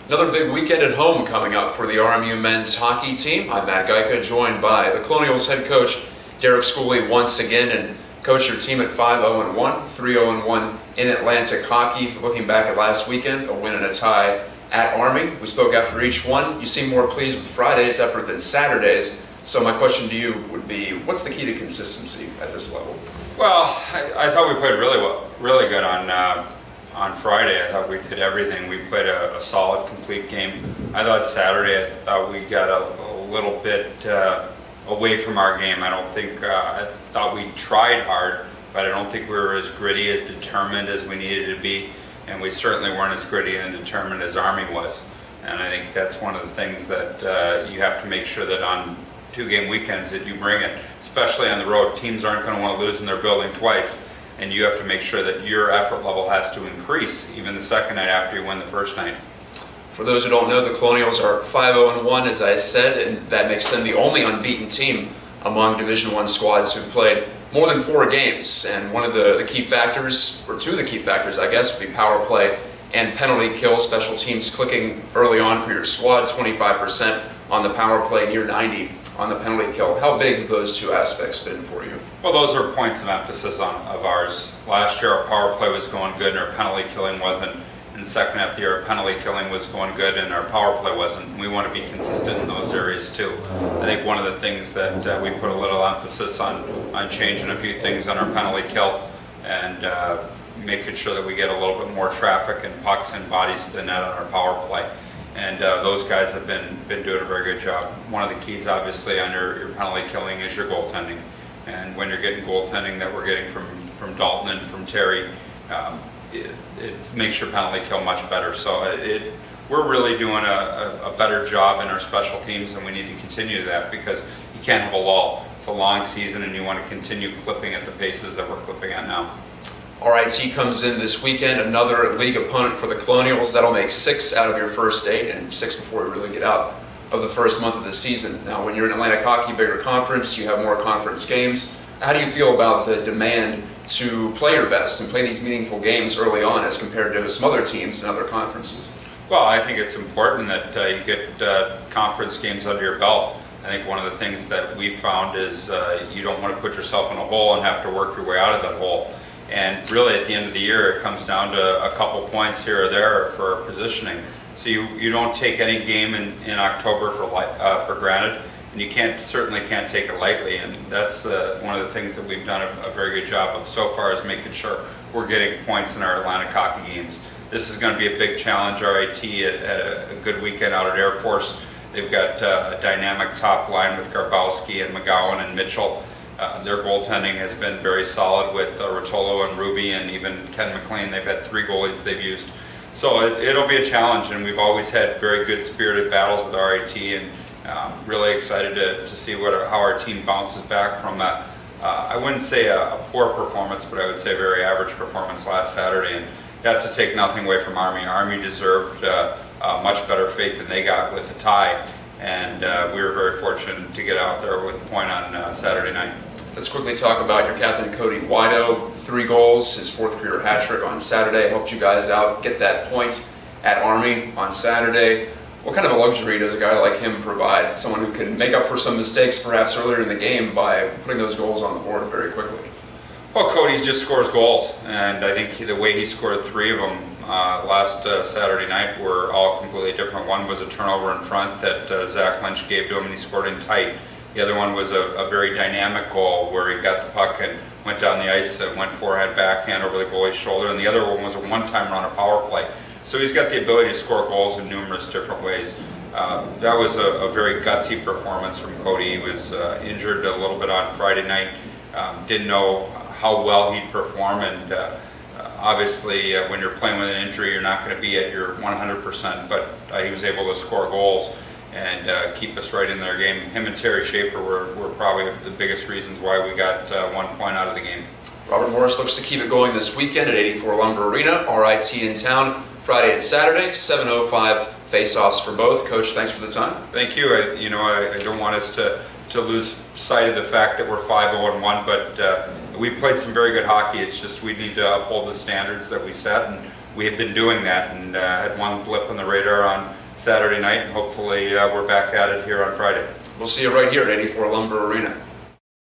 Another big weekend at home coming up for the RMU men's hockey team. I'm Matt Geica, joined by the Colonials head coach Derek Schooley once again. And coach, your team at 5-0-1, 3-0-1 in Atlantic hockey. Looking back at last weekend, a win and a tie at Army. We spoke after each one. You seem more pleased with Friday's effort than Saturday's. So my question to you would be, what's the key to consistency at this level? Well, I thought we played really good on Friday. I thought we did everything. We played a solid, complete game. I thought Saturday, I thought we got a little bit away from our game. I thought we tried hard, but I don't think we were as gritty, as determined as we needed to be. And we certainly weren't as gritty and determined as Army was. And I think that's one of the things that you have to make sure that on two-game weekends that you bring it, especially on the road. Teams aren't going to want to lose in their building twice. And you have to make sure that your effort level has to increase even the second night after you win the first night. For those who don't know, the Colonials are 5-0-1, as I said, and that makes them the only unbeaten team among Division I squads who've played more than 4 games. And one of the key factors, or two of the key factors, I guess, would be power play and penalty kill. Special teams clicking early on for your squad, 25% on the power play, near 90 on the penalty kill. How big have those two aspects been for you? Well, those are points of emphasis of ours. Last year, our power play was going good and our penalty killing wasn't. In the second half of the year, our penalty killing was going good and our power play wasn't. We want to be consistent in those areas too. I think one of the things that we put a little emphasis on changing a few things on our penalty kill and making sure that we get a little bit more traffic and pucks and bodies to the net on our power play. And those guys have been doing a very good job. One of the keys, obviously, on your penalty killing is your goaltending. And when you're getting goaltending that we're getting from Dalton and from Terry, it makes your penalty kill much better. So we're really doing a better job in our special teams, and we need to continue that because you can't have a lull. It's a long season, and you want to continue clipping at the paces that we're clipping at now. RIT comes in this weekend, another league opponent for the Colonials. That'll make 6 out of your first 8, and 6 before we really get out of the first month of the season. Now, when you're in Atlantic Hockey, bigger conference, you have more conference games. How do you feel about the demand to play your best and play these meaningful games early on as compared to some other teams in other conferences? Well, I think it's important that you get conference games under your belt. I think one of the things that we found is you don't want to put yourself in a hole and have to work your way out of that hole. And really, at the end of the year, it comes down to a couple points here or there for positioning. So you don't take any game in October for granted, and you certainly can't take it lightly. And that's one of the things that we've done a very good job of so far, is making sure we're getting points in our Atlantic hockey games. This is going to be a big challenge. RIT had a good weekend out at Air Force. They've got a dynamic top line with Garbowski and McGowan and Mitchell. Their goaltending has been very solid with Rotolo and Ruby and even Ken McLean. They've had 3 goalies they've used. So it'll be a challenge, and we've always had very good spirited battles with RIT, and really excited to see how our team bounces back from I wouldn't say a poor performance, but I would say a very average performance last Saturday. And that's to take nothing away from Army. Army deserved a much better fate than they got with a tie. And we were very fortunate to get out there with a point on Saturday night. Let's quickly talk about your captain, Cody Wido. 3 goals, his 4th career hat trick on Saturday. Helped you guys out get that point at Army on Saturday. What kind of a luxury does a guy like him provide? Someone who can make up for some mistakes perhaps earlier in the game by putting those goals on the board very quickly. Well, Cody just scores goals, and I think the way he scored 3 of them last Saturday night were all completely different. One was a turnover in front that Zach Lynch gave to him, and he scored in tight. The other one was a very dynamic goal where he got the puck and went down the ice, went forehand, backhand over the goalie's shoulder, and the other one was a one-time run, a power play. So he's got the ability to score goals in numerous different ways. That was a very gutsy performance from Cody. He was injured a little bit on Friday night, didn't know how well he'd perform, and obviously when you're playing with an injury, you're not going to be at your 100%, but he was able to score goals and keep us right in their game. Him and Terry Schaefer were probably the biggest reasons why we got 1 point out of the game. Robert Morris looks to keep it going this weekend at 84 Lumber Arena. RIT in town Friday and Saturday, 7:05 face-offs for both. Coach, thanks for the time. Thank you. I don't want us to lose sight of the fact that we're 5-0-1, but we played some very good hockey. It's just we need to uphold the standards that we set, and we have been doing that, and had one blip on the radar on Saturday night, and hopefully we're back at it here on Friday. We'll see you right here at 84 Lumber Arena.